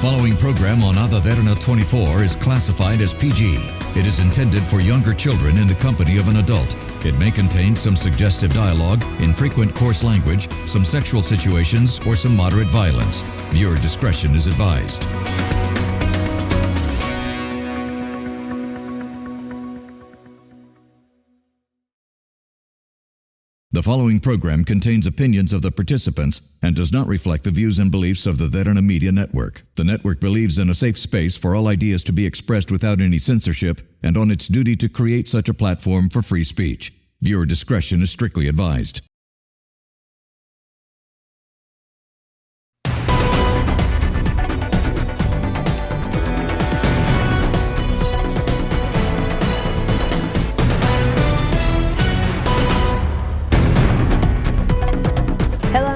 following program on Ada Derana 24 is classified as PG. It is intended for younger children in the company of an adult. It may contain some suggestive dialogue, infrequent coarse language, some sexual situations, or some moderate violence. Viewer discretion is advised. The following program contains opinions of the participants and does not reflect the views and beliefs of the Derana Media Network. The network believes in a safe space for all ideas to be expressed without any censorship and on its duty to create such a platform for free speech. Viewer discretion is strictly advised.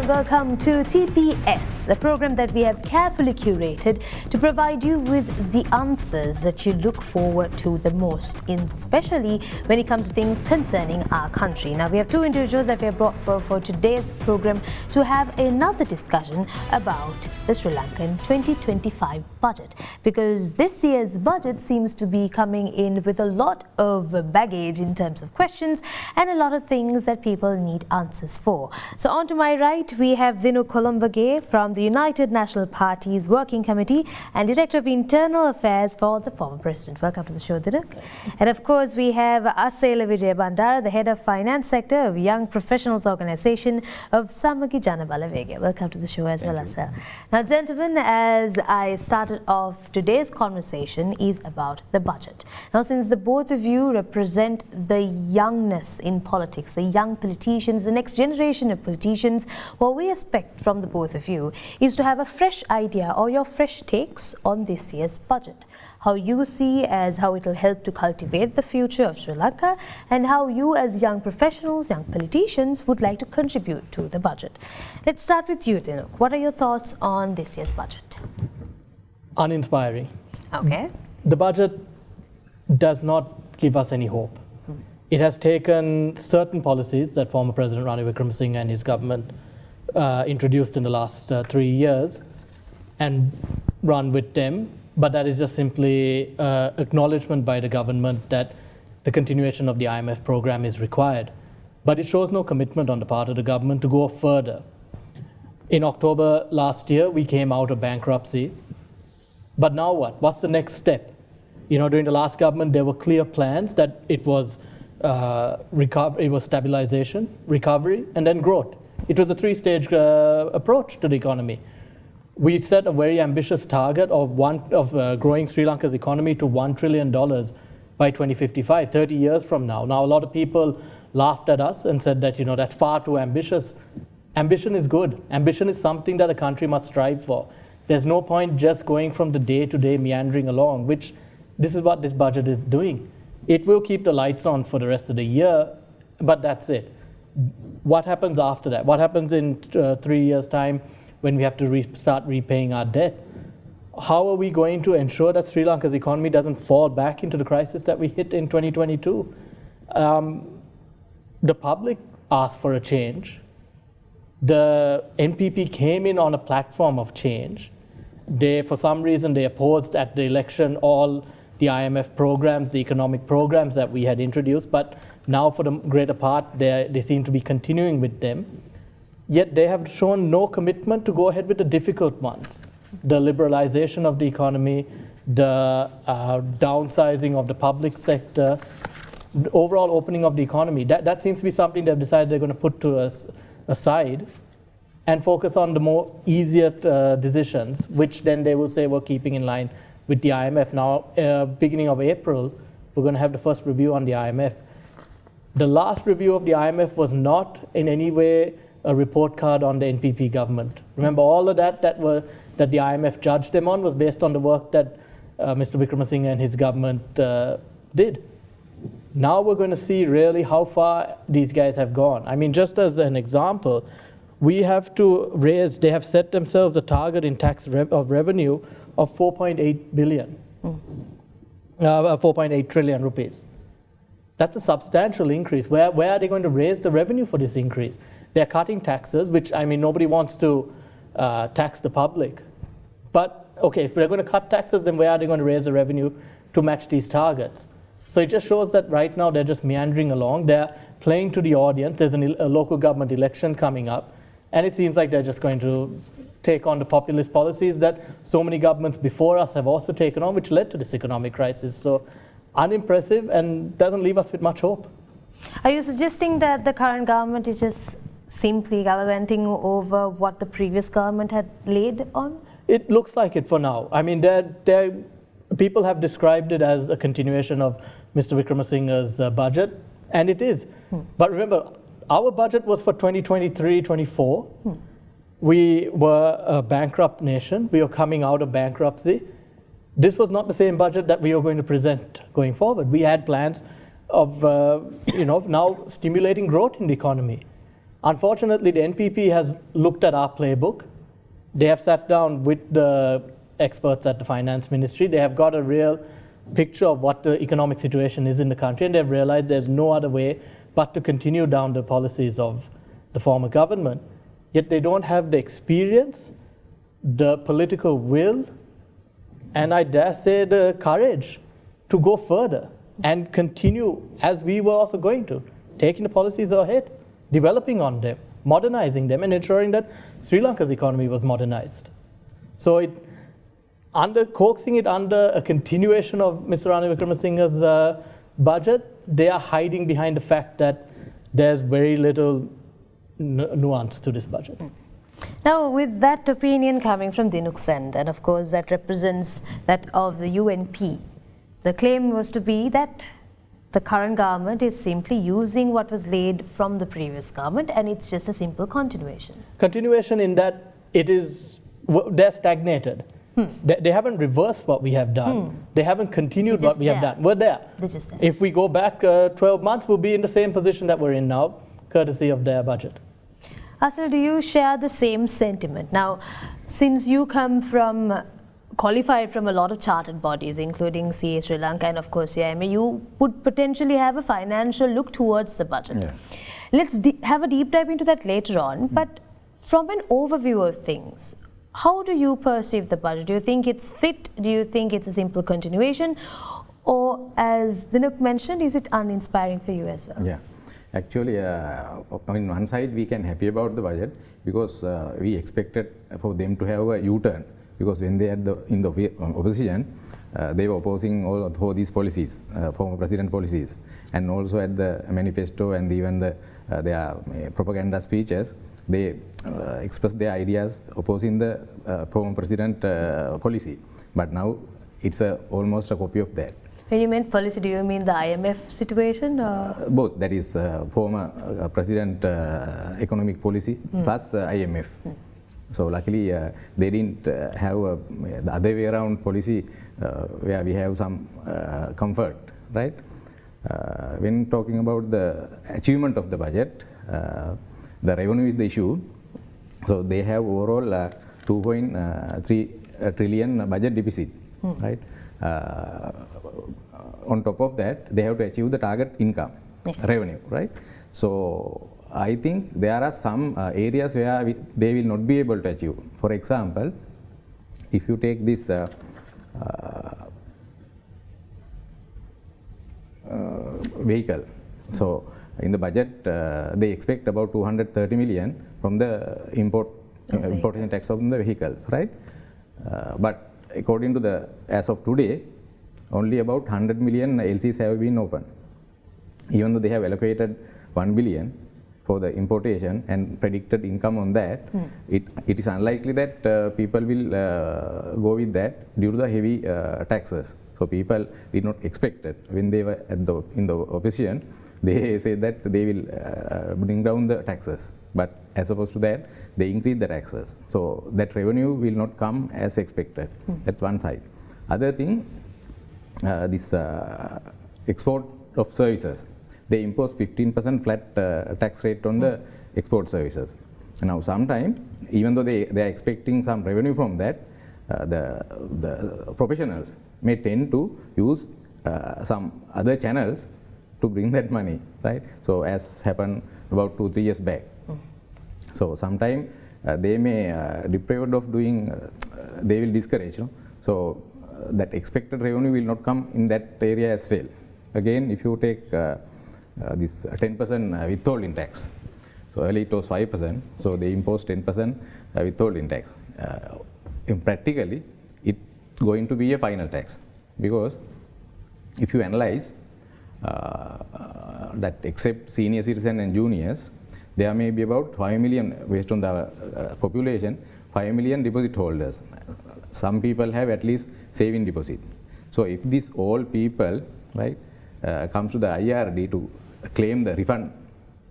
Welcome to TPS, a program that we have carefully curated to provide you with the answers that you look forward to the most, especially when it comes to things concerning our country. Now, we have two individuals that we have brought for today's program to have another discussion about the Sri Lankan 2025 budget, because this year's budget seems to be coming in with a lot of baggage in terms of questions and a lot of things that people need answers for. So on to my right, we have Dinouk from the United National Party's Working Committee and Director of Internal Affairs for the former President. Welcome to the show, Dinouk. And of course, we have Asela Wijayabandara, the Head of Finance Sector of Young Professionals Organisation of Samagi Janabalavega. Welcome to the show as well, Asela. Now, gentlemen, as I started off, today's conversation is about the budget. Now, since the both of you represent the youngness in politics, the young politicians, the next generation of politicians, what we expect from the both of you is to have a fresh idea or your fresh takes on this year's budget. How you see as how it will help to cultivate the future of Sri Lanka and how you as young professionals, young politicians would like to contribute to the budget. Let's start with you, Dinouk. What are your thoughts on this year's budget? Uninspiring. Okay. The budget does not give us any hope. It has taken certain policies that former President Ranil Wickremesinghe and his government introduced in the last 3 years and run with them, but that is just simply acknowledgement by the government that the continuation of the IMF program is required. But it shows no commitment on the part of the government to go further. In October last year, we came out of bankruptcy. But now what? What's the next step? You know, during the last government, there were clear plans that it was stabilization, recovery, and then growth. It was a three-stage approach to the economy. We set a very ambitious target of growing Sri Lanka's economy to $1 trillion by 2055, 30 years from now. Now, a lot of people laughed at us and said that, you know, that's far too ambitious. Ambition is good. Ambition is something that a country must strive for. There's no point just going from the day-to-day meandering along, which this is what this budget is doing. It will keep the lights on for the rest of the year, but that's it. What happens after that? What happens in 3 years' time when we have to start repaying our debt? How are we going to ensure that Sri Lanka's economy doesn't fall back into the crisis that we hit in 2022? The public asked for a change. The NPP came in on a platform of change. For some reason, they opposed at the election all the IMF programs, the economic programs that we had introduced, but now for the greater part, they seem to be continuing with them. Yet they have shown no commitment to go ahead with the difficult ones. The liberalization of the economy, the downsizing of the public sector, the overall opening of the economy. That seems to be something they've decided they're going to put to us aside and focus on the more easier decisions, which then they will say we're keeping in line with the IMF. Now, beginning of April, we're going to have the first review on the IMF. The last review of the IMF was not in any way a report card on the NPP government. Remember, all of that the IMF judged them on was based on the work that Mr. Wickremesinghe and his government did. Now we're going to see really how far these guys have gone. I mean, just as an example, we have to raise, they have set themselves a target in tax of revenue of 4.8 billion, 4.8 trillion rupees. That's a substantial increase. Where are they going to raise the revenue for this increase? They're cutting taxes, which, I mean, nobody wants to tax the public. But okay, if we're going to cut taxes, then where are they going to raise the revenue to match these targets? So it just shows that right now they're just meandering along. They're playing to the audience. There's a local government election coming up, and it seems like they're just going to take on the populist policies that so many governments before us have also taken on, which led to this economic crisis. So unimpressive and doesn't leave us with much hope. Are you suggesting that the current government is just simply gallivanting over what the previous government had laid on? It looks like it for now. I mean, people have described it as a continuation of Mr. Wickremesinghe's budget, and it is. But remember, our budget was for 2023-24. We were a bankrupt nation. We were coming out of bankruptcy. This was not the same budget that we were going to present going forward. We had plans of now stimulating growth in the economy. Unfortunately, the NPP has looked at our playbook. They have sat down with the experts at the finance ministry. They have got a real picture of what the economic situation is in the country, and they've realized there's no other way but to continue down the policies of the former government. Yet they don't have the experience, the political will, and I dare say the courage to go further and continue as we were also going to, taking the policies ahead, developing on them, modernizing them, and ensuring that Sri Lanka's economy was modernized. So coaxing it under a continuation of Mr. Ranil Wickremesinghe's budget, they are hiding behind the fact that there's very little nuance to this budget. Now, with that opinion coming from Dinouk's end, and of course that represents that of the UNP, the claim was to be that the current government is simply using what was laid from the previous government, and it's just a simple continuation. Continuation in that they're stagnated. They haven't reversed what we have done. They haven't continued what we have done. We're there. They're just there. If we go back 12 months, we'll be in the same position that we're in now, courtesy of their budget. Asela, do you share the same sentiment? Now, since you qualified from a lot of chartered bodies, including CA Sri Lanka and of course IMA, you would potentially have a financial look towards the budget. Yeah. Let's have a deep dive into that later on. But from an overview of things, how do you perceive the budget? Do you think it's fit? Do you think it's a simple continuation? Or, as Dinouk mentioned, is it uninspiring for you as well? Yeah. Actually, on one side, we can happy about the budget because we expected for them to have a U-turn, because when they had in the opposition, they were opposing all of these policies, former president policies, and also at the manifesto and even their propaganda speeches, they expressed their ideas opposing the former president policy. But now it's almost a copy of that. When you mean policy, do you mean the IMF situation? Or? Both, that is former president economic policy plus IMF. So luckily they didn't have the other way around policy where we have some comfort, right? When talking about the achievement of the budget, the revenue is the issue. So they have overall 2.3 trillion budget deficit, right? On top of that, they have to achieve the target income, revenue, right? So I think there are some areas where they will not be able to achieve. For example, if you take this vehicle, so in the budget they expect about 230 million from the importation tax on the vehicles, right? But according to as of today, only about 100 million LCs have been opened. Even though they have allocated 1 billion for the importation and predicted income on that, it is unlikely that people will go with that due to the heavy taxes. So people did not expect it when they were in the opposition. They say that they will bring down the taxes, but as opposed to that, they increase the taxes. So that revenue will not come as expected. That's one side. Other thing, this export of services, they impose 15% flat tax rate on the export services. Now sometime, even though they are expecting some revenue from that, the professionals may tend to use some other channels to bring that money, right? So as happened about 2-3 years back. So sometime they may deprived of doing they will discourage. So that expected revenue will not come in that area as well. Again, if you take this 10% withholding tax, so earlier it was 5%, so they imposed 10% withholding tax. Practically, it's going to be a final tax, because if you analyze that except senior citizens and juniors, there may be about 5 million, based on the population, 5 million deposit holders. Some people have at least saving deposit. So if these all people, right, comes to the IRD to claim the refund,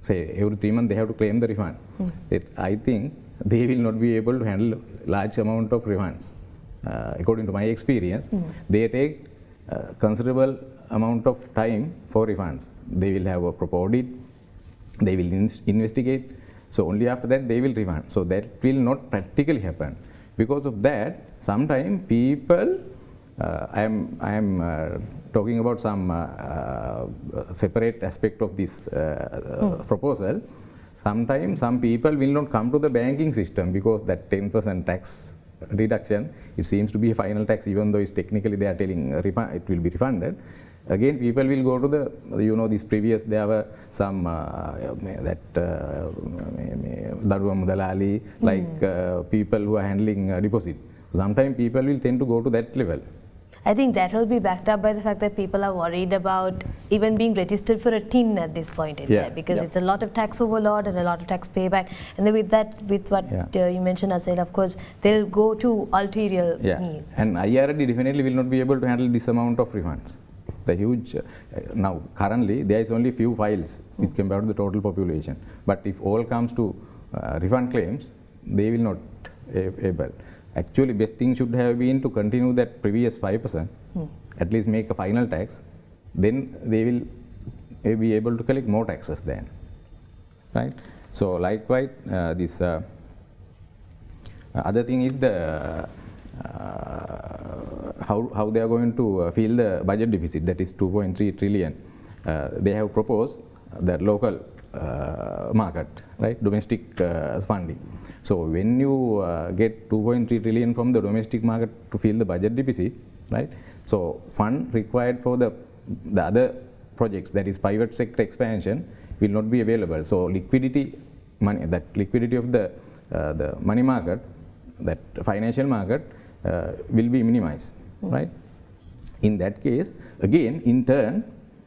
say every 3 months they have to claim the refund, I think they will not be able to handle large amount of refunds. According to my experience, they take considerable amount of time for refunds. They will have a proper audit, they will investigate, so only after that they will refund. So that will not practically happen. Because of that, sometimes people, I am talking about some separate aspect of this proposal. Sometimes some people will not come to the banking system, because that 10% tax reduction, it seems to be a final tax, even though it's technically they are telling it will be refunded. Again, people will go to the, this previous, there were some that Daruwa Mudalali, like people who are handling deposit. Sometimes people will tend to go to that level. I think that will be backed up by the fact that people are worried about even being registered for a TIN at this point in time, because it's a lot of tax overload and a lot of tax payback. And then with that, with what you mentioned, Asela, of course, they'll go to ulterior means. And IRD definitely will not be able to handle this amount of refunds. The huge, now currently there is only few files which compared to the total population. But if all comes to refund claims, they will not able. Actually, best thing should have been to continue that previous 5%, at least make a final tax, then they will be able to collect more taxes then, right? So likewise, this other thing is the how they are going to fill the budget deficit, that is 2.3 trillion. They have proposed the local market, right, domestic funding. So when you get 2.3 trillion from the domestic market to fill the budget deficit, right, so fund required for the other projects, that is private sector expansion, will not be available. So liquidity money, that liquidity of the money market, that financial market will be minimized, right? In that case, again, in turn,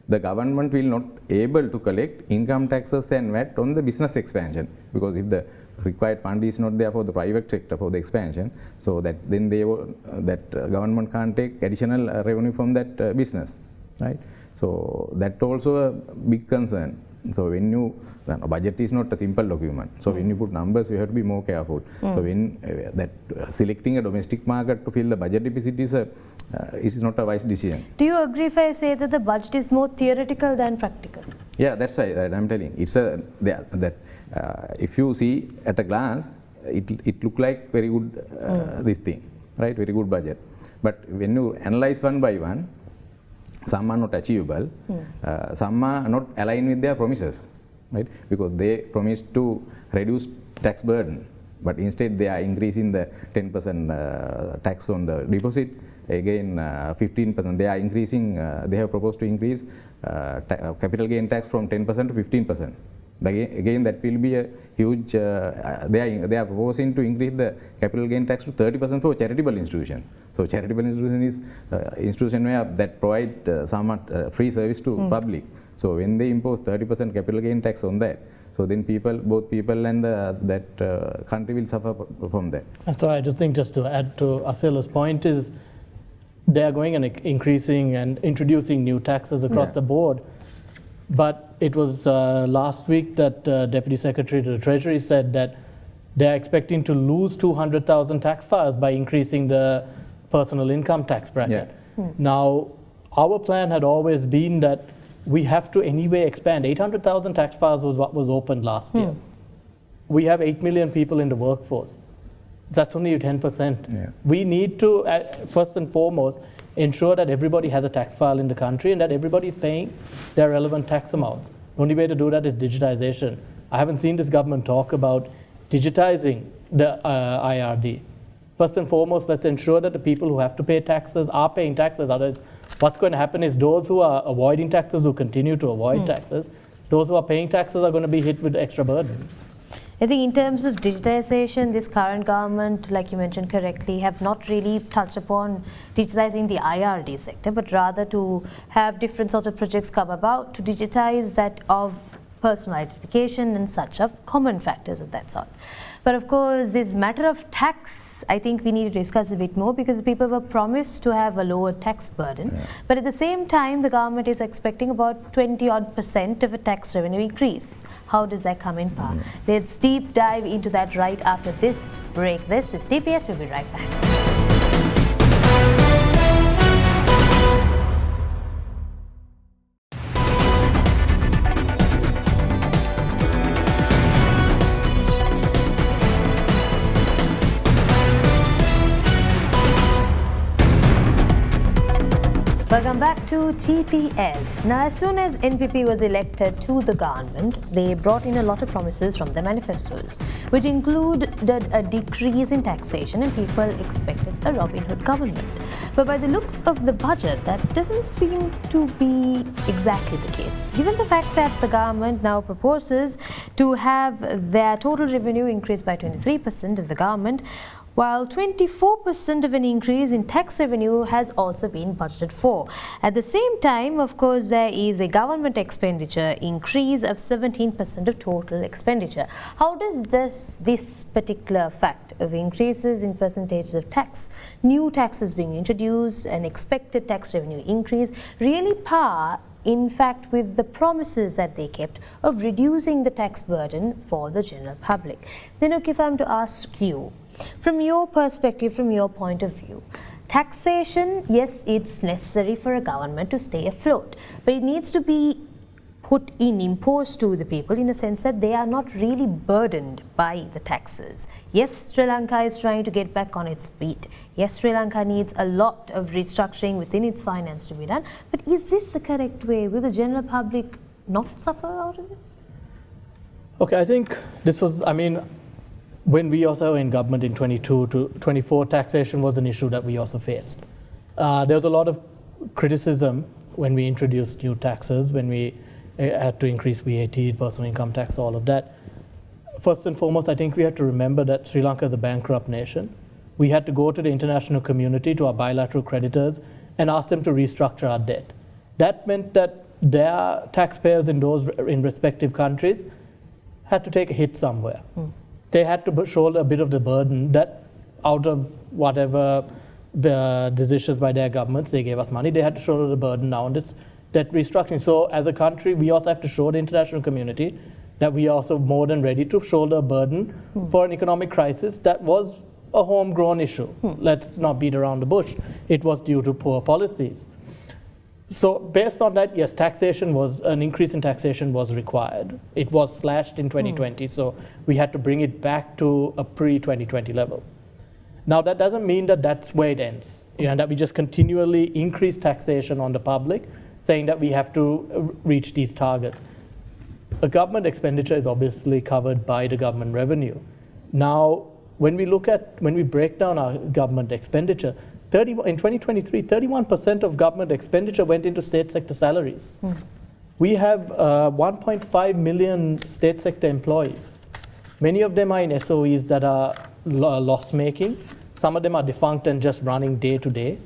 the government will not able to collect income taxes and VAT on the business expansion, because if the required fund is not there for the private sector for the expansion, so that then government can't take additional revenue from that business, right? So that also a big concern. So when you budget is not a simple document. So when you put numbers, you have to be more careful. So when selecting a domestic market to fill the budget deficit is not a wise decision. Do you agree if I say that the budget is more theoretical than practical? Yeah, that's right. I'm telling. It's if you see at a glance, it look like very good this thing, right? Very good budget. But when you analyze one by one, some are not achievable, some are not aligned with their promises, right? Because they promised to reduce tax burden, but instead they are increasing the 10% tax on the deposit, again 15%. They are increasing, they have proposed to increase capital gain tax from 10% to 15%. Again, that will be a huge, they are proposing to increase the capital gain tax to 30% for charitable institution. So charitable institution is institution where that provide somewhat free service to public. So when they impose 30% capital gain tax on that, so then both people and that country will suffer from that. And so I just think, just to add to Asela's point, is they are going and increasing and introducing new taxes across the board. But it was last week that Deputy Secretary to the Treasury said that they are expecting to lose 200,000 tax files by increasing the personal income tax bracket. Now, our plan had always been that we have to anyway expand. 800,000 tax files was what was opened last year. We have 8 million people in the workforce. That's only 10%. We need to, first and foremost, ensure that everybody has a tax file in the country and that everybody is paying their relevant tax amounts. The only way to do that is digitization. I haven't seen this government talk about digitizing the IRD. First and foremost, let's ensure that the people who have to pay taxes are paying taxes. Otherwise, what's going to happen is those who are avoiding taxes will continue to avoid taxes. Those who are paying taxes are going to be hit with extra burden. I think in terms of digitization, this current government, like you mentioned correctly, have not really touched upon digitizing the IRD sector, but rather to have different sorts of projects come about to digitize that of personal identification and such, of common factors of that sort. But of course, this matter of tax, I think we need to discuss a bit more, because people were promised to have a lower tax burden. Yeah. But at the same time, the government is expecting about 20% of a tax revenue increase. How does that come in power? Let's deep dive into that right after this break. This is TPS. We'll be right back. Welcome back to TPS. Now, as soon as NPP was elected to the government, they brought in a lot of promises from their manifestos, which included a decrease in taxation, and people expected a Robin Hood government. But by the looks of the budget, that doesn't seem to be exactly the case, given the fact that the government now proposes to have their total revenue increase by 23% of the government, while 24% of an increase in tax revenue has also been budgeted for. At the same time, of course, there is a government expenditure increase of 17% of total expenditure. How does this particular fact of increases in percentages of tax, new taxes being introduced, and expected tax revenue increase really par in fact with the promises that they kept of reducing the tax burden for the general public? Dinouk, if I'm to ask you, from your perspective, from your point of view, taxation, yes, it's necessary for a government to stay afloat, but it needs to be imposed to the people in a sense that they are not really burdened by the taxes. Yes, Sri Lanka is trying to get back on its feet. Yes, Sri Lanka needs a lot of restructuring within its finance to be done, but is this the correct way? Will the general public not suffer out of this? Okay, I think this was, when we also were in government in 22 to 24, taxation was an issue that we also faced. There was a lot of criticism when we introduced new taxes, when we had to increase VAT, personal income tax, all of that. First and foremost, I think we had to remember that Sri Lanka is a bankrupt nation. We had to go to the international community, to our bilateral creditors, and ask them to restructure our debt. That meant that their taxpayers in respective countries had to take a hit somewhere. They had to shoulder a bit of the burden that out of whatever decisions by their governments, they gave us money, they had to shoulder the burden now on this debt restructuring. So as a country, we also have to show the international community that we are also more than ready to shoulder a burden for an economic crisis that was a homegrown issue. Let's not beat around the bush. It was due to poor policies. So based on that, yes, an increase in taxation was required. It was slashed in 2020, so we had to bring it back to a pre-2020 level. Now that doesn't mean that that's where it ends, that we just continually increase taxation on the public, saying that we have to reach these targets. A government expenditure is obviously covered by the government revenue. Now, when we break down our government expenditure, in 2023, 31% of government expenditure went into state sector salaries. We have 1.5 million state sector employees. Many of them are in SOEs that are loss-making. Some of them are defunct and just running day to day.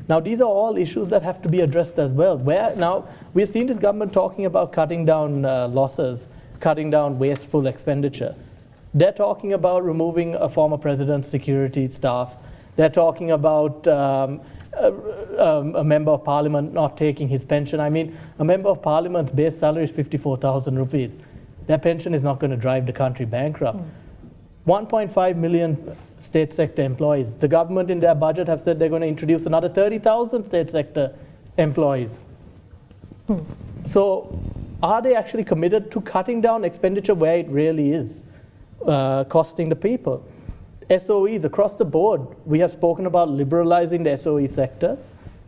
Now, these are all issues that have to be addressed as well. Now, we've seen this government talking about cutting down losses, cutting down wasteful expenditure. They're talking about removing a former president's security staff. They're talking about a member of parliament not taking his pension. A member of parliament's base salary is 54,000 rupees. Their pension is not going to drive the country bankrupt. 1.5 million state sector employees. The government in their budget have said they're going to introduce another 30,000 state sector employees. So are they actually committed to cutting down expenditure where it really is costing the people? SOEs across the board, we have spoken about liberalizing the SOE sector,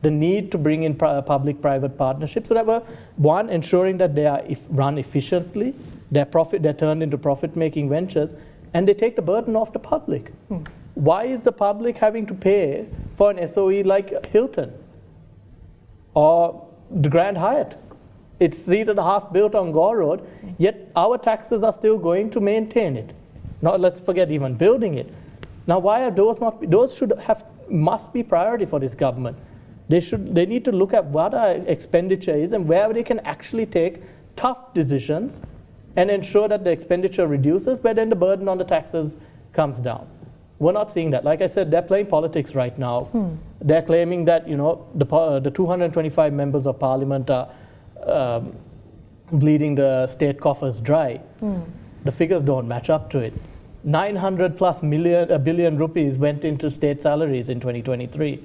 the need to bring in public-private partnerships so that we're, ensuring that they are run efficiently, they're turned into profit-making ventures, and they take the burden off the public. Why is the public having to pay for an SOE like Hilton or the Grand Hyatt? It's 3.5 built on Gore Road, yet our taxes are still going to maintain it. Now let's forget even building it. Now why are those not? Those must be priority for this government. They need to look at what our expenditure is and where they can actually take tough decisions and ensure that the expenditure reduces, but then the burden on the taxes comes down. We're not seeing that. Like I said, they're playing politics right now. They're claiming that the 225 members of parliament are bleeding the state coffers dry. The figures don't match up to it. 900 plus billion rupees went into state salaries in 2023.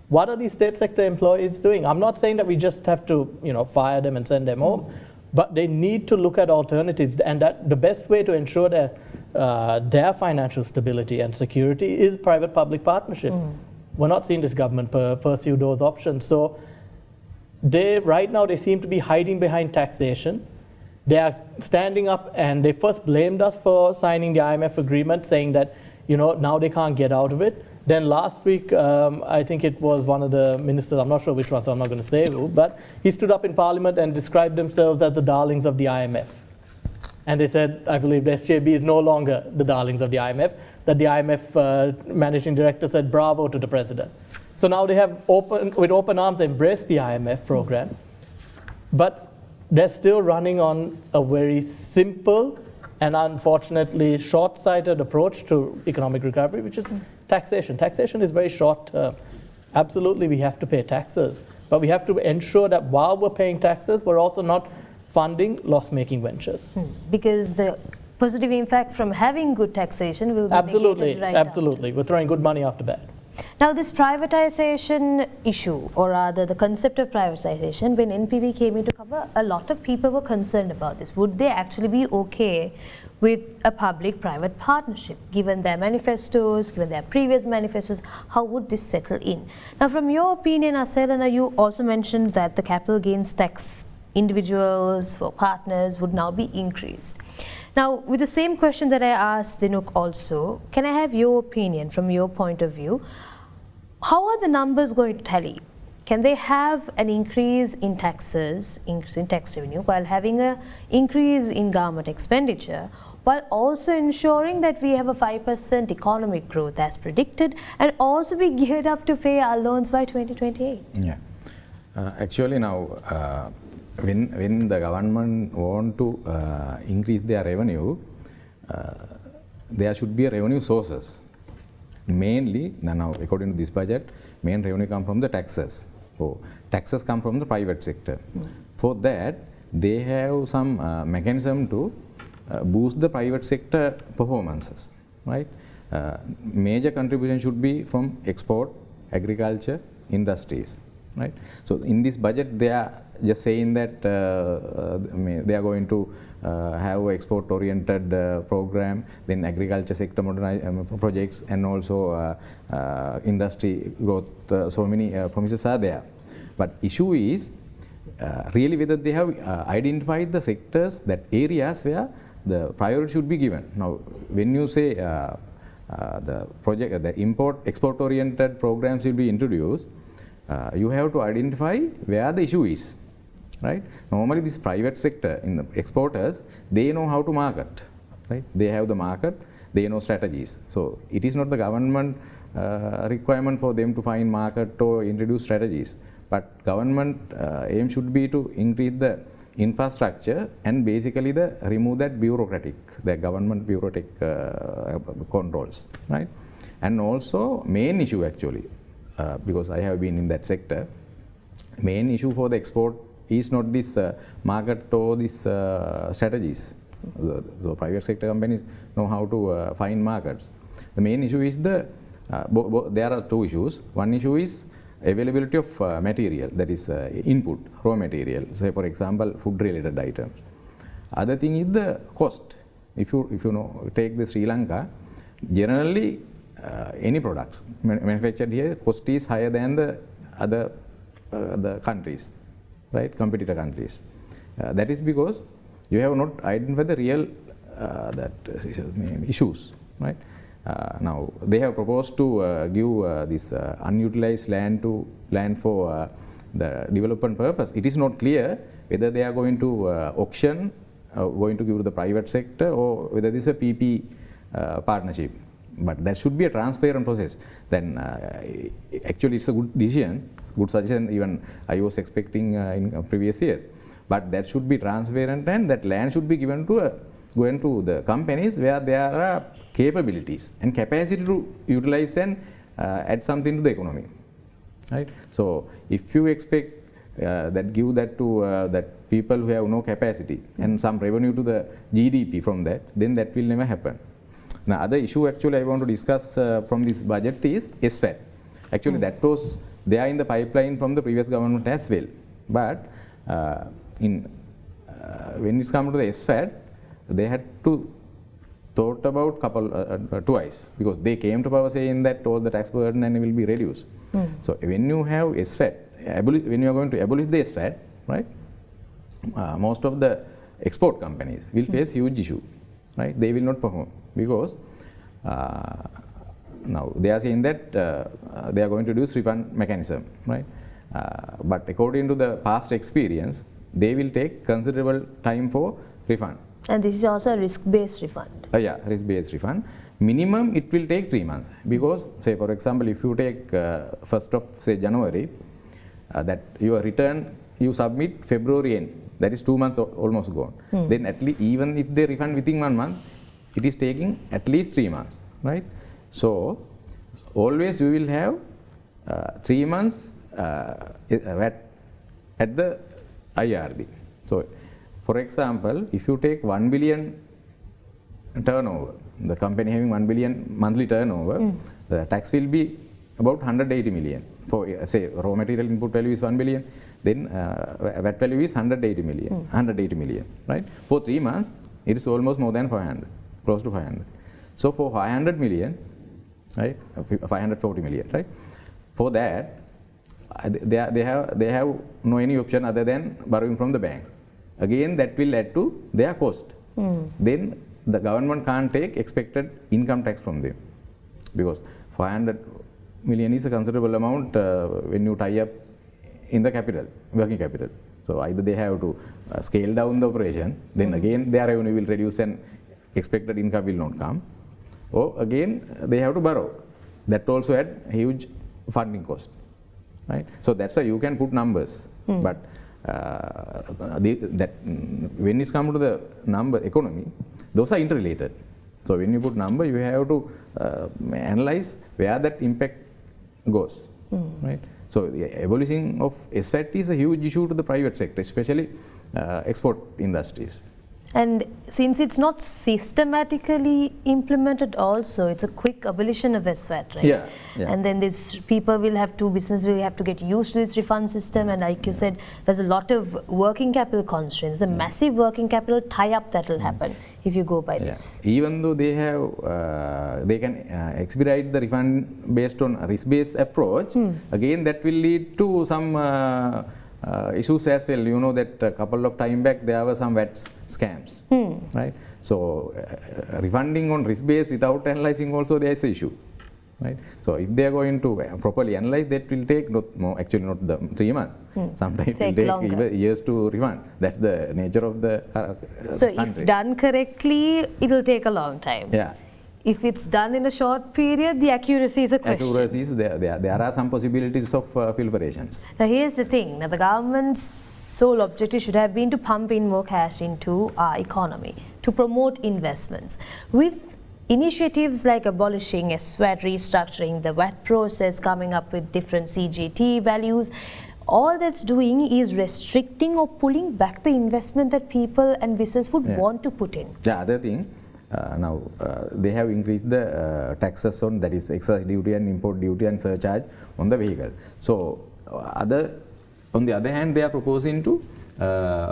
What are these state sector employees doing? I'm not saying that we just have to fire them and send them home, but they need to look at alternatives, and that the best way to ensure their financial stability and security is private-public partnership. We're not seeing this government pursue those options. So right now they seem to be hiding behind taxation. They are standing up, and they first blamed us for signing the IMF agreement, saying that now they can't get out of it. Then last week, I think it was one of the ministers, I'm not sure which one, so I'm not going to say who, but he stood up in Parliament and described themselves as the darlings of the IMF. And they said, I believe the SJB is no longer the darlings of the IMF, that the IMF managing director said bravo to the president. So now they have with open arms embraced the IMF program, but they're still running on a very simple and unfortunately short-sighted approach to economic recovery, which is taxation. Taxation is very short-term. Absolutely, we have to pay taxes, but we have to ensure that while we're paying taxes, we're also not funding loss-making ventures. Because the positive impact from having good taxation will be absolutely, right absolutely. Out. We're throwing good money after bad. Now, this privatization issue, or rather the concept of privatization, when NPP came into cover, a lot of people were concerned about this. Would they actually be okay with a public-private partnership? Given their manifestos, given their previous manifestos, how would this settle in? Now, from your opinion, Asela, you also mentioned that the capital gains tax individuals for partners would now be increased. Now, with the same question that I asked Dinouk also, can I have your opinion from your point of view? How are the numbers going to tally? Can they have an increase in taxes, increase in tax revenue, while having an increase in government expenditure, while also ensuring that we have a 5% economic growth as predicted, and also be geared up to pay our loans by 2028? Yeah. Actually now, when the government want to increase their revenue, there should be a revenue sources. Mainly, now according to this budget, main revenue come from the taxes. So taxes come from the private sector. For that, they have some mechanism to boost the private sector performances, right? Major contribution should be from export, agriculture, industries, right? So in this budget, they are just saying that they are going to have export-oriented program, then agriculture sector projects, and also industry growth. So many promises are there. But issue is really whether they have identified the sectors, that areas where the priority should be given. Now, when you say the project, the export-oriented programs will be introduced, you have to identify where the issue is. Right? Normally, this private sector, in the exporters, they know how to market. Right? They have the market, they know strategies. So it is not the government requirement for them to find market or introduce strategies. But government aim should be to increase the infrastructure and basically remove that the government bureaucratic controls. Right? And also, main issue actually, because I have been in that sector, main issue for the export is not this market or this strategies. The private sector companies know how to find markets. The main issue is there are two issues. One issue is availability of material, that is input, raw material, say for example food related items. Other thing is the cost. If you know, take the Sri Lanka, generally any products manufactured here, cost is higher than the other the countries. Right, competitor countries. That is because you have not identified the real issues. Right, Now they have proposed to give this unutilized land for the development purpose. It is not clear whether they are going to auction, going to give to the private sector, or whether this is a PP partnership. But that should be a transparent process. Then actually it's a good decision, good suggestion even I was expecting in previous years. But that should be transparent, and that land should be given to the companies where there are capabilities and capacity to utilize and add something to the economy. Right? So if you expect give that to that people who have no capacity and some revenue to the GDP from that, then that will never happen. Now, other issue actually I want to discuss from this budget is SFAT. Actually, that was there in the pipeline from the previous government as well. But when it comes to the SFAT, they had to thought about twice, because they came to power saying that all the tax burden and will be reduced. So when you have SFAT, when you are going to abolish the SFAT, right? Most of the export companies will face huge issue, right? They will not perform because now they are saying that they are going to use refund mechanism, right? But according to the past experience, they will take considerable time for refund. And this is also a risk-based refund. Yeah, risk-based refund. Minimum it will take 3 months, because say for example if you take 1st of say January, that your return you submit February end, that is 2 months almost gone. Then at least even if they refund within 1 month, it is taking at least 3 months, right? So always you will have 3 months VAT at the IRD. So for example, if you take 1 billion turnover, the company having 1 billion monthly turnover, the tax will be about 180 million. For say raw material input value is 1 billion, then VAT value is 180 million, right? For 3 months, it is almost more than 500, close to 500. So for 500 million, right, 540 million, right? For that, they have no any option other than borrowing from the banks. Again, that will add to their cost. Then the government can't take expected income tax from them, because 500 million is a considerable amount when you tie up in the capital, working capital. So either they have to scale down the operation, then again their revenue will reduce and expected income will not come, or again they have to borrow. That also add huge funding cost, right? So that's why you can put numbers, but that when it comes to the number economy, those are interrelated. So when you put number, you have to analyze where that impact goes, right? So the abolishing of SFAT is a huge issue to the private sector, especially export industries. And since it's not systematically implemented also, it's a quick abolition of SFAT, right? Yeah. And then business will have to get used to this refund system, and like you said, there's a lot of working capital constraints, a massive working capital tie-up that will happen if you go by this. Even though they have, they can expedite the refund based on a risk-based approach, again that will lead to some issues as well. You know that a couple of time back there were some VAT scams, right? So refunding on risk base without analyzing also there is an issue, right? So if they are going to properly analyze, that will take not 3 months. Sometimes it will take even years to refund. That's the nature of the so country. If done correctly, it will take a long time. Yeah. If it's done in a short period, the accuracy is a question. Accuracy is there are some possibilities of filtrations. Now here's the thing, now the government's sole objective should have been to pump in more cash into our economy, to promote investments. With initiatives like abolishing SWAT, restructuring the VAT process, coming up with different CGT values, all that's doing is restricting or pulling back the investment that people and business would want to put in. The other thing, now they have increased the taxes on, that is excise duty and import duty and surcharge on the vehicle. So on the other hand, they are proposing to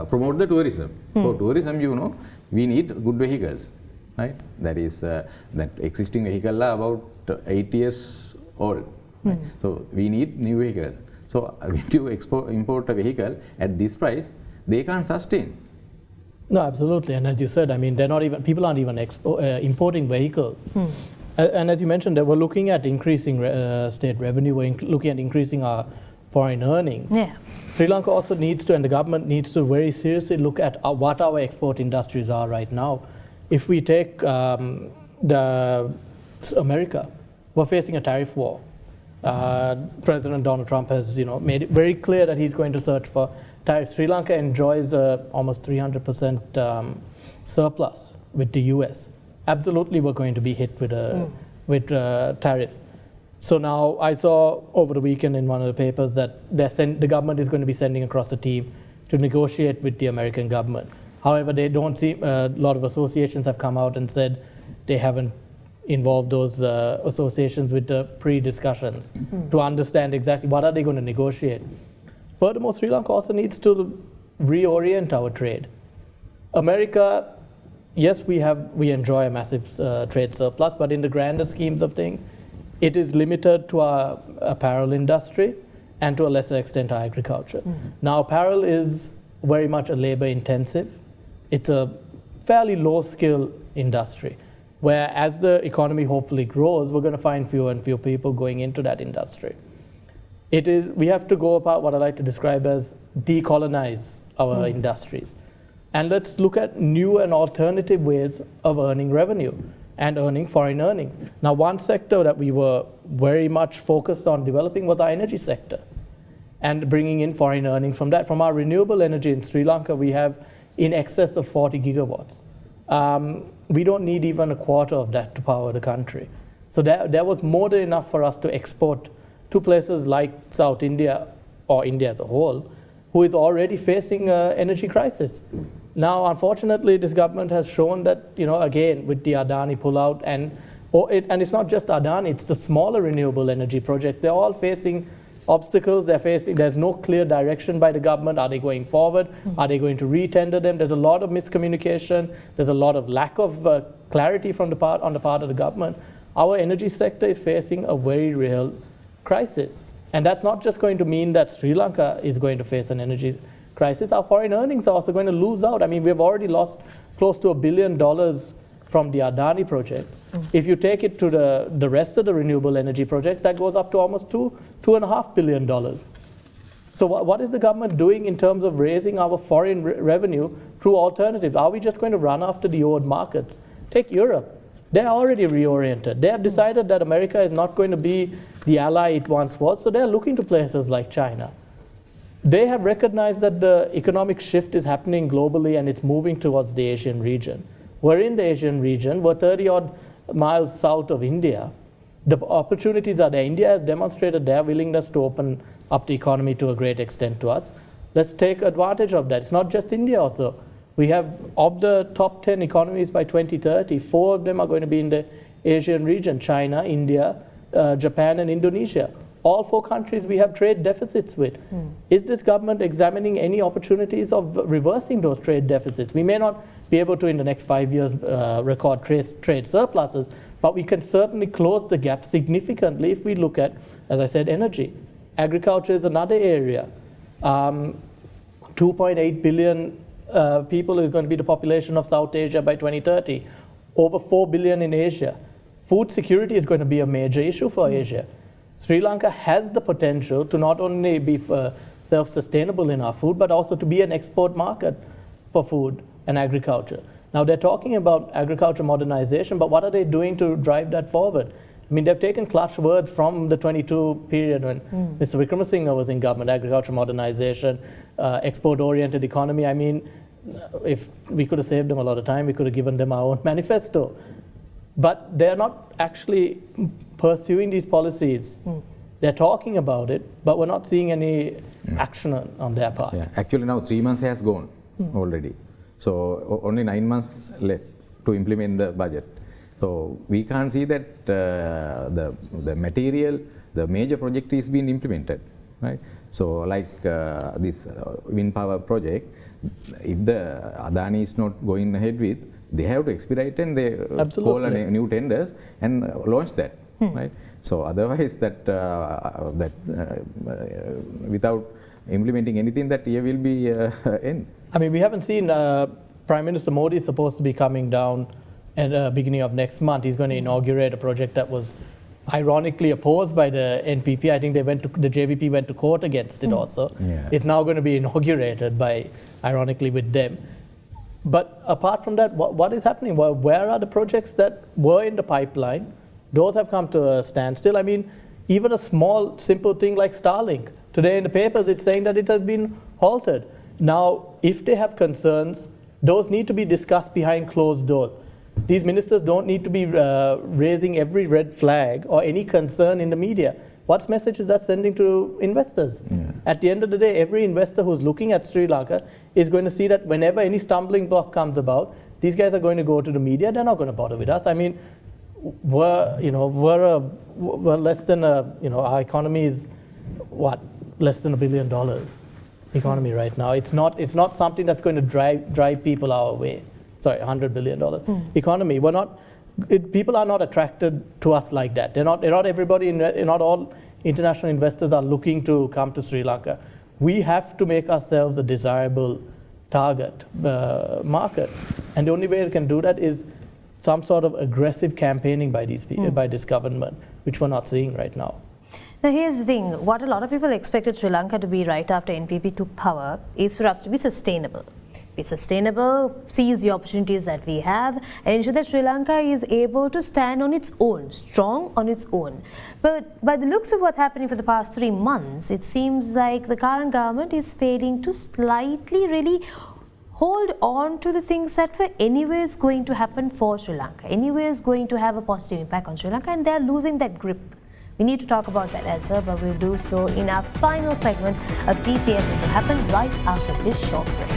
promote the tourism. For tourism, you know, we need good vehicles, right? That is that existing vehicle are about 8 years old, right? So we need new vehicle. So when you import a vehicle at this price, they can't sustain. No, absolutely. And as you said, I mean, people aren't even importing vehicles. And as you mentioned, we're looking at increasing state revenue, we're looking at increasing our foreign earnings. Yeah. Sri Lanka also needs to, and the government needs to very seriously look at what our export industries are right now. If we take America, we're facing a tariff war. President Donald Trump has made it very clear that he's going to search for tariffs. Sri Lanka enjoys almost 300% surplus with the US. Absolutely, we're going to be hit with tariffs. So now I saw over the weekend in one of the papers that the government is going to be sending across a team to negotiate with the American government. However, they don't see, a lot of associations have come out and said they haven't involved those associations with the pre-discussions to understand exactly what are they going to negotiate. Furthermore, Sri Lanka also needs to reorient our trade. America, yes, we enjoy a massive trade surplus, but in the grander schemes of things, it is limited to our apparel industry and to a lesser extent our agriculture. Now, apparel is very much a labor intensive. It's a fairly low skill industry, where as the economy hopefully grows, we're going to find fewer and fewer people going into that industry. We have to go about what I like to describe as decolonize our industries. And let's look at new and alternative ways of earning revenue and earning foreign earnings. Now, one sector that we were very much focused on developing was our energy sector and bringing in foreign earnings from that. From our renewable energy in Sri Lanka, we have in excess of 40 gigawatts. We don't need even a quarter of that to power the country. So that was more than enough for us to export to places like South India or India as a whole, who is already facing an energy crisis. Now, unfortunately, this government has shown that, again, with the Adani pullout, and it's not just Adani, it's the smaller renewable energy projects. They're all facing obstacles. There's no clear direction by the government. Are they going forward? Are they going to re-tender them? There's a lot of miscommunication. There's a lot of lack of clarity on the part of the government. Our energy sector is facing a very real crisis. And that's not just going to mean that Sri Lanka is going to face an energy crisis. Our foreign earnings are also going to lose out. I mean, we've already lost close to $1 billion from the Adani project. If you take it to the rest of the renewable energy projects, that goes up to almost $2.5 billion. So what is the government doing in terms of raising our foreign revenue through alternatives? Are we just going to run after the old markets? Take Europe. They're already reoriented. They have decided that America is not going to be the ally it once was, so they're looking to places like China. They have recognized that the economic shift is happening globally and it's moving towards the Asian region. We're in the Asian region. We're 30-odd miles south of India. The opportunities are there. India has demonstrated their willingness to open up the economy to a great extent to us. Let's take advantage of that. It's not just India also. We have, of the top 10 economies by 2030, 4 of them are going to be in the Asian region: China, India, Japan, and Indonesia. All 4 countries we have trade deficits with. Is this government examining any opportunities of reversing those trade deficits? We may not be able to, in the next 5 years, record trade surpluses, but we can certainly close the gap significantly if we look at, as I said, energy. Agriculture is another area. 2.8 billion people are going to be the population of South Asia by 2030. Over 4 billion in Asia. Food security is going to be a major issue for Asia. Sri Lanka has the potential to not only be self-sustainable in our food, but also to be an export market for food and agriculture. Now, they're talking about agriculture modernization, but what are they doing to drive that forward? I mean, they've taken clutch words from the 22 period when Mr. Wickramasinghe was in government: agriculture modernization, export-oriented economy. I mean, if we could have saved them a lot of time, we could have given them our own manifesto. But they're not actually pursuing these policies. They're talking about it, but we're not seeing any action on their part. Yeah. Actually, now 3 months has gone already. So only 9 months left to implement the budget. So we can't see that the material, the major project is being implemented, right? So like this wind power project, if the Adani is not going ahead with, they have to expedite and they call a new tenders and launch that, right? So otherwise without implementing anything, that year will be end. I mean, we haven't seen Prime Minister Modi is supposed to be coming down at the beginning of next month, he's going to inaugurate a project that was ironically opposed by the NPP. I think the JVP went to court against it also. Yeah. It's now going to be inaugurated ironically with them. But apart from that, what is happening? Where are the projects that were in the pipeline? Those have come to a standstill. I mean, even a small, simple thing like Starlink. Today in the papers, it's saying that it has been halted. Now, if they have concerns, those need to be discussed behind closed doors. These ministers don't need to be raising every red flag or any concern in the media. What message is that sending to investors? Yeah. At the end of the day, every investor who's looking at Sri Lanka is going to see that whenever any stumbling block comes about, these guys are going to go to the media. They're not going to bother with us. I mean, we're less than our economy is less than $1 billion economy right now. It's not something that's going to drive people our way. Sorry, $100 billion economy. People are not attracted to us like that. Not all international investors are looking to come to Sri Lanka. We have to make ourselves a desirable target market, and the only way we can do that is some sort of aggressive campaigning by these people, by this government, which we're not seeing right now. Now here's the thing, what a lot of people expected Sri Lanka to be right after NPP took power is for us to be sustainable. Be sustainable, seize the opportunities that we have, and ensure that Sri Lanka is able to stand on its own, strong on its own. But by the looks of what's happening for the past 3 months, it seems like the current government is failing to slightly really hold on to the things that were anyways going to happen for Sri Lanka, anyways going to have a positive impact on Sri Lanka, and they're losing that grip. We need to talk about that as well, but we'll do so in our final segment of TPS, which will happen right after this short break.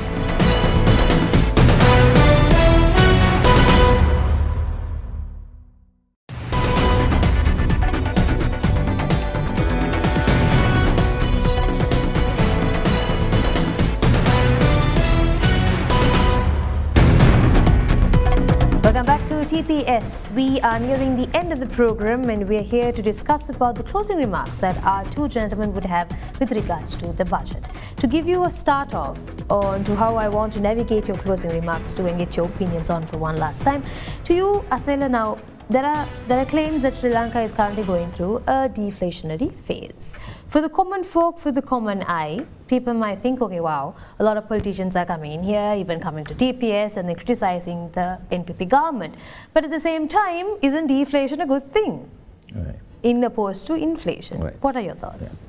Welcome back to TPS. We are nearing the end of the program and we are here to discuss about the closing remarks that our two gentlemen would have with regards to the budget. To give you a start off on to how I want to navigate your closing remarks to and get your opinions on for one last time. To you, Asela, now there are claims that Sri Lanka is currently going through a deflationary phase. For the common folk, for the common eye, people might think, okay, wow, a lot of politicians are coming in here, even coming to TPS, and they're criticizing the NPP government. But at the same time, isn't deflation a good thing? Right. In opposed to inflation. Right. What are your thoughts?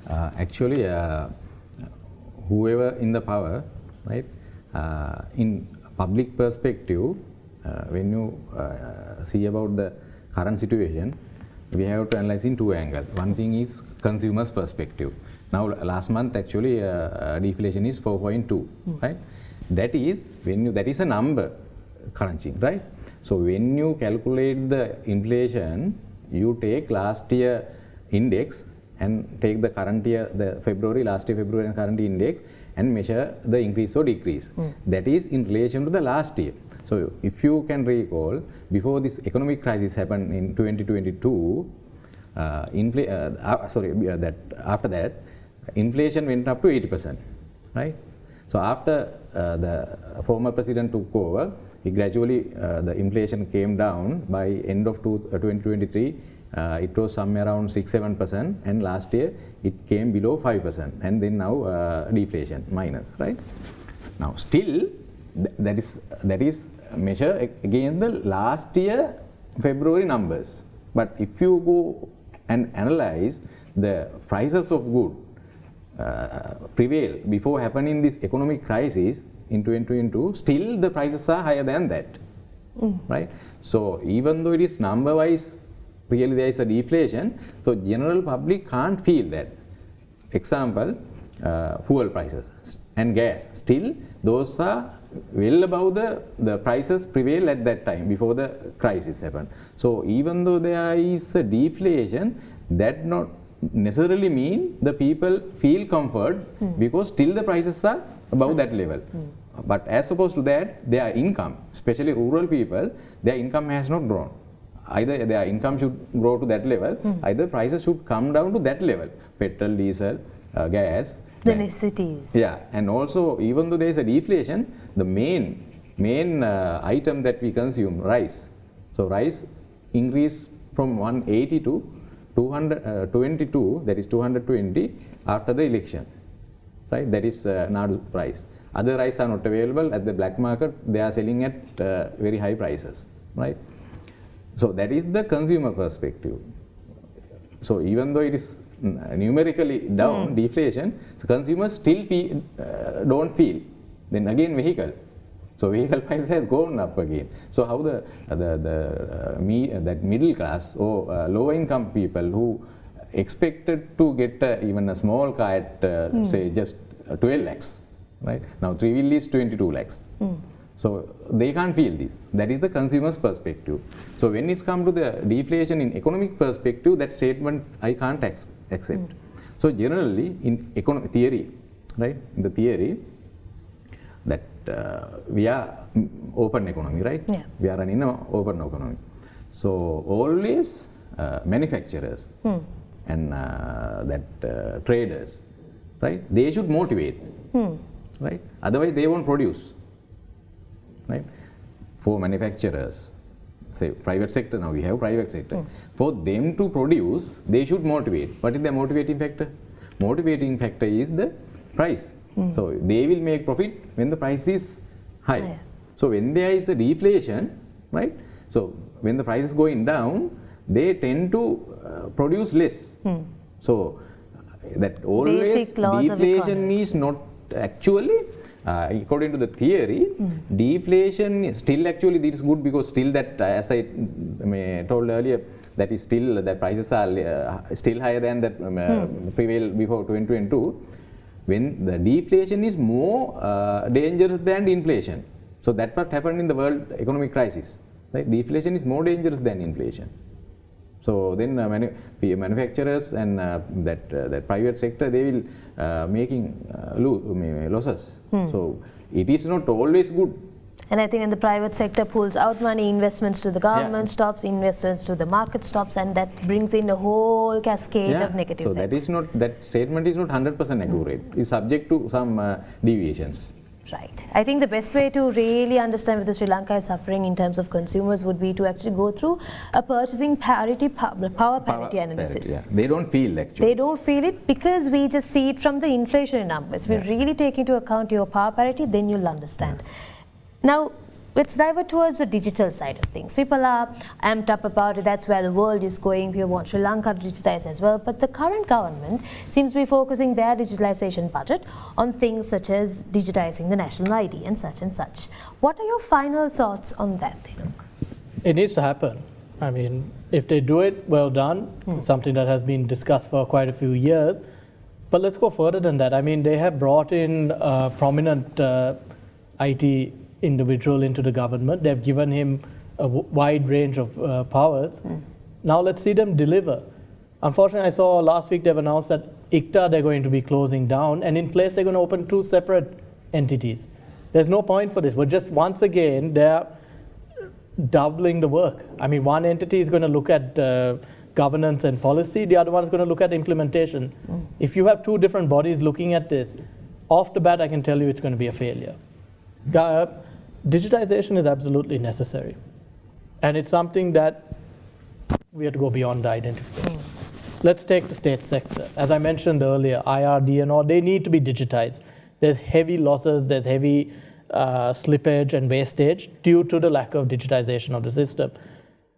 Yeah. Actually, whoever in the power, right, in public perspective, when you see about the current situation, we have to analyze in two angles. One thing is consumer's perspective. Now, last month actually deflation is 4.2, right? That is a number crunching, right? So when you calculate the inflation, you take last year index and take the current year, last year February and current index, and measure the increase or decrease. That is in relation to the last year. So if you can recall, before this economic crisis happened in 2022, after that, inflation went up to 80%, right? So after the former president took over, he gradually, the inflation came down. By end of 2023, it was somewhere around 6-7%, and last year it came below 5%, and then now deflation minus, right? Now still that is measure against the last year February numbers. But if you go and analyze the prices of good prevail before happening this economic crisis in 2022, still the prices are higher than that, right? So even though it is number wise, really there is a deflation, so general public can't feel that. Example, fuel prices and gas, still those are well above the prices prevail at that time before the crisis happened. So even though there is a deflation, that not necessarily mean the people feel comfort, because still the prices are above that level. But as opposed to that, their income, especially rural people, their income has not grown. Either their income should grow to that level, either prices should come down to that level. Petrol, diesel, gas. The necessities. Yeah, and also even though there is a deflation, the main main item that we consume, rice. So rice increased from 180 to 222, that is 220 after the election, right? That is Nadu price. Other rice are not available at the black market. They are selling at very high prices, right? So that is the consumer perspective. So even though it is numerically down, deflation, so consumers still don't feel. Then again vehicle. So vehicle price has gone up again. So how that middle class or low income people who expected to get even a small car at say just 12 lakhs, right? Now 3-wheel is 22 lakhs. So they can't feel this. That is the consumer's perspective. So when it's come to the deflation in economic perspective, that statement I can't accept. So generally in economic theory, right? In the theory that we are open economy, right? Yeah. We are in an open economy. So always manufacturers and traders, right? They should motivate, right? Otherwise they won't produce, right? For manufacturers, say private sector, now we have private sector. For them to produce, they should motivate. What is the motivating factor? Motivating factor is the price. So they will make profit when the price is high. Yeah. So when there is a deflation, right? So when the price is going down, they tend to produce less. So that always Basic laws of deflation economics. is not actually, according to the theory, deflation is still actually this is good because still that, as I told earlier, that is still the prices are still higher than that prevailed before 2022. When the deflation is more dangerous than inflation. So that's what happened in the world economic crisis. Right? Deflation is more dangerous than inflation. So then manufacturers and that private sector, they will making losses. So it is not always good. And I think in the private sector pulls out money, investments to the government stops, investments to the market stops, and that brings in a whole cascade of negative effects. So that is not, that statement is not 100% accurate. It's subject to some deviations. Right. I think the best way to really understand whether Sri Lanka is suffering in terms of consumers would be to actually go through a purchasing parity, power parity analysis. Parity, yeah. They don't feel actually. They don't feel it because we just see it from the inflation numbers. We really take into account your power parity, then you'll understand. Now, let's divert towards the digital side of things. People are amped up about it. That's where the world is going. We want Sri Lanka to digitize as well. But the current government seems to be focusing their digitalization budget on things such as digitizing the national ID and such and such. What are your final thoughts on that, Dinouk? It needs to happen. I mean, if they do it, well done. Something that has been discussed for quite a few years. But let's go further than that. I mean, they have brought in prominent IT individual into the government. They've given him a wide range of powers. Now let's see them deliver. Unfortunately, I saw last week they've announced that ICTA they're going to be closing down, and in place they're going to open 2 separate entities. There's no point for this, but just once again they're doubling the work. I mean, one entity is going to look at governance and policy, the other one is going to look at implementation. If you have 2 different bodies looking at this, off the bat I can tell you it's going to be a failure. Digitization is absolutely necessary, and it's something that we have to go beyond the identification. Let's take the state sector. As I mentioned earlier, IRD and all, they need to be digitized. There's heavy losses, there's heavy slippage and wastage due to the lack of digitization of the system.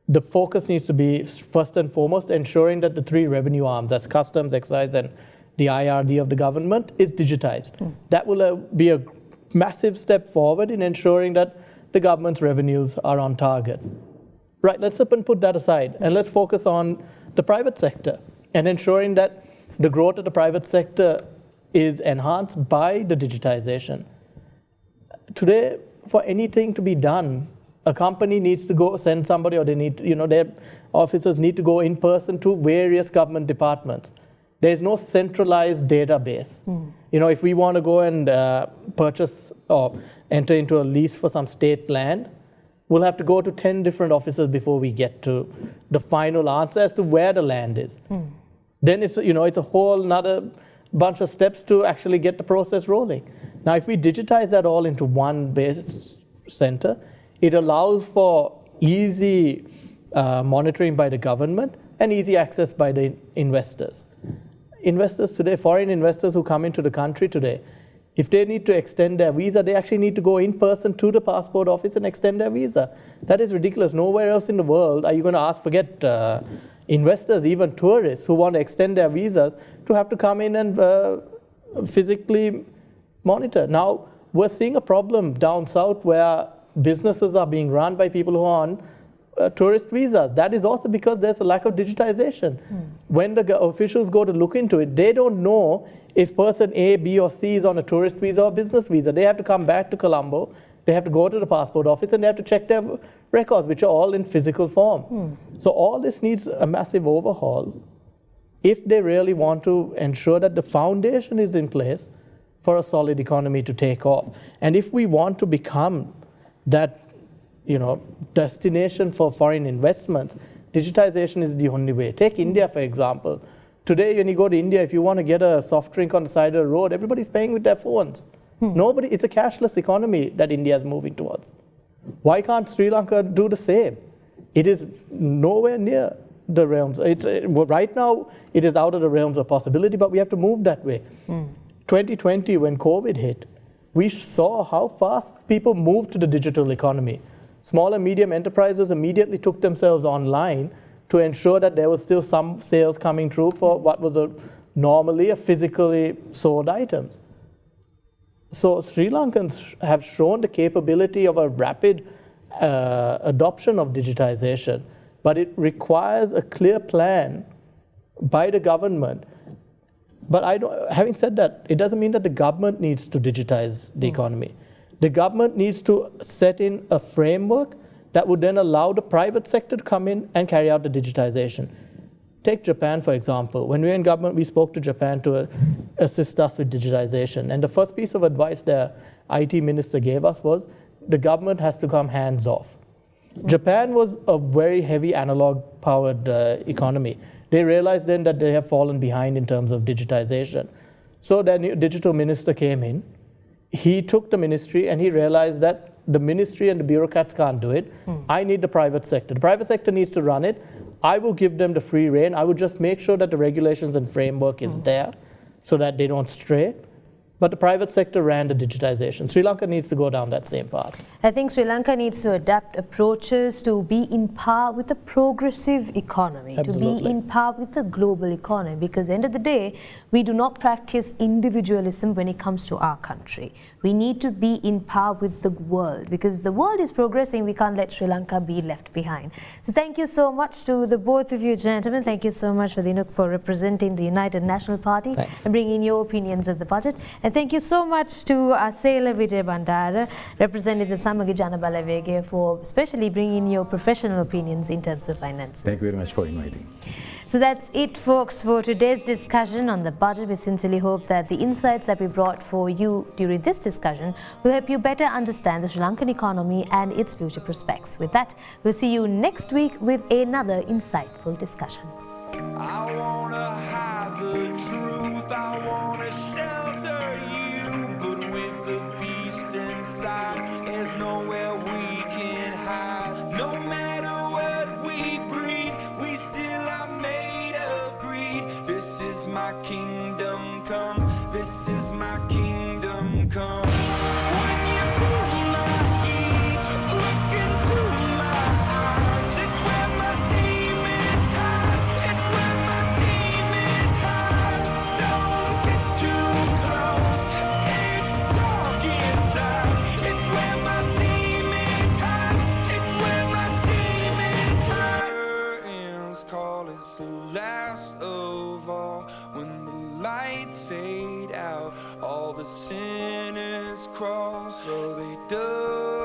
The focus needs to be, first and foremost, ensuring that the 3 revenue arms, as customs, excise, and the IRD of the government, is digitized. That will be a massive step forward in ensuring that the government's revenues are on target. Right, let's put that aside and let's focus on the private sector and ensuring that the growth of the private sector is enhanced by the digitization. Today, for anything to be done, a company needs to go send somebody, or they need to, their officers need to go in person to various government departments. There's no centralized database. If we want to go and purchase or enter into a lease for some state land, we'll have to go to 10 different offices before we get to the final answer as to where the land is. Then it's a whole another bunch of steps to actually get the process rolling. Now, if we digitize that all into one base, center. It allows for easy monitoring by the government and easy access by the investors. Investors today, foreign investors who come into the country today, if they need to extend their visa, they actually need to go in person to the passport office and extend their visa. That is ridiculous. Nowhere else in the world are you going to ask, forget investors, even tourists who want to extend their visas, to have to come in and physically monitor. Now, we're seeing a problem down south where businesses are being run by people who are on tourist visas. That is also because there's a lack of digitization. When the officials go to look into it, they don't know if person A, B, or C is on a tourist visa or business visa. They have to come back to Colombo, they have to go to the passport office, and they have to check their records, which are all in physical form. So all this needs a massive overhaul if they really want to ensure that the foundation is in place for a solid economy to take off. And if we want to become that destination for foreign investments, digitization is the only way. Take India, for example. Today, when you go to India, if you want to get a soft drink on the side of the road, everybody's paying with their phones. Nobody, it's a cashless economy that India is moving towards. Why can't Sri Lanka do the same? It is nowhere near the realms. Right now, it is out of the realms of possibility, but we have to move that way. 2020, when COVID hit, we saw how fast people moved to the digital economy. Small and medium enterprises immediately took themselves online to ensure that there was still some sales coming through for what was normally a physically sold items. So Sri Lankans have shown the capability of a rapid adoption of digitization, but it requires a clear plan by the government. But having said that, it doesn't mean that the government needs to digitize the economy. The government needs to set in a framework that would then allow the private sector to come in and carry out the digitization. Take Japan, for example. When we were in government, we spoke to Japan to assist us with digitization. And the first piece of advice their IT minister gave us was the government has to come hands off. Japan was a very heavy analog-powered economy. They realized then that they have fallen behind in terms of digitization. So their new digital minister came in. He took the ministry and he realized that the ministry and the bureaucrats can't do it. I need the private sector. The private sector needs to run it. I will give them the free rein. I will just make sure that the regulations and framework is there so that they don't stray. But the private sector ran the digitization. Sri Lanka needs to go down that same path. I think Sri Lanka needs to adapt approaches to be in par with the progressive economy, Absolutely. to be in par with the global economy, because at the end of the day, we do not practice individualism when it comes to our country. We need to be in par with the world, because the world is progressing. We can't let Sri Lanka be left behind. So thank you so much to the both of you gentlemen. Thank you so much for Dinouk for representing the United National Party. Thanks. And bringing your opinions of the budget. And thank you so much to Asela Wijayabandara, representing the Samagi Jana Balawege, for especially bringing your professional opinions in terms of finances. Thank you very much for inviting. So that's it, folks, for today's discussion on the budget. We sincerely hope that the insights that we brought for you during this discussion will help you better understand the Sri Lankan economy and its future prospects. With that, we'll see you next week with another insightful discussion. I wanna hide the truth, I wanna shelter you, but with the beast inside, there's nowhere we can hide. No matter what we breed, we still are made of greed. This is my kingdom come, this is my kingdom come. When you pull my key, look into my eyes, it's where my demons hide, it's where my demons hide. Don't get too close, it's dark inside, it's where my demons hide, it's where my demons hide. Curtains call it's the last of all. When the lights fade out, all the sinners crawl, so they dug